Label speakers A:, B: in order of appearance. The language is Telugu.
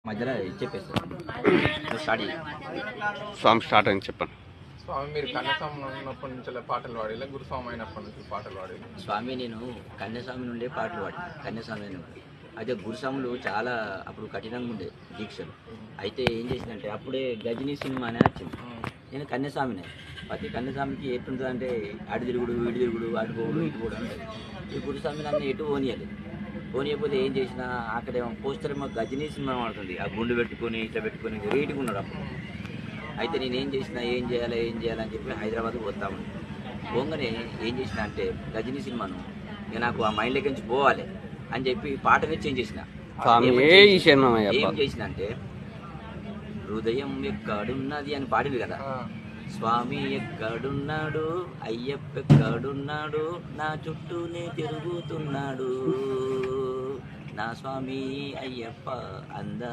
A: మధ్యలో చెప్పేస్తాను స్టార్ట్ చేయి.
B: సాంగ్ స్టార్ట్ అని చెప్పండి.
C: స్వామి మీరు కన్యాస్వామి ఉన్నప్పటి నుంచి పాటలు పాడేలా గురుస్వామి అయినప్పటి నుంచి పాటలు పాడేలా
A: స్వామి నేను కన్యాస్వామి నుండే పాటలు పాడి కన్యాస్వామి నుండి అయితే గురుస్వాములు చాలా అప్పుడు కఠినంగా ఉండే దీక్షలు. అయితే ఏం చేసిందంటే అప్పుడే గజనీ సినిమా అనేది వచ్చింది. నేను కన్యాస్వామినే. ప్రతి కన్యాస్వామికి ఎట్టుంటుంది అంటే అటు తిరుగుడు ఇటు తిరుగుడు అటు పోడు ఇటు పోడు ఉంటుంది. ఈ గురుస్వామి నన్ను ఎటు పోనీయలేదు. పోనీయకపోతే ఏం చేసినా అక్కడ పోస్టర్ ఏమో గజనీ సినిమా ఆడుతుంది. ఆ గుండు పెట్టుకొని ఇట్లా పెట్టుకొని వెరైటీగా ఉన్నాడు అప్పుడు. అయితే నేను ఏం చేసినా ఏం చేయాలని చెప్పి హైదరాబాద్కి పోతామని పోగానే ఏం చేసిన అంటే గజనీ సినిమాను ఇక నాకు ఆ మైండ్లోకి నుంచి పోవాలి అని చెప్పి పాటనే చేంజ్ చేసిన. ఏం చేసిన అంటే హృదయం ఎక్కడున్నది అని పాడింది కదా, స్వామి ఎక్కడున్నాడు అయ్యప్ప ఎక్కడున్నాడు నా చుట్టూనే తిరుగుతున్నాడు నా స్వామి అయ్యప్ప అంద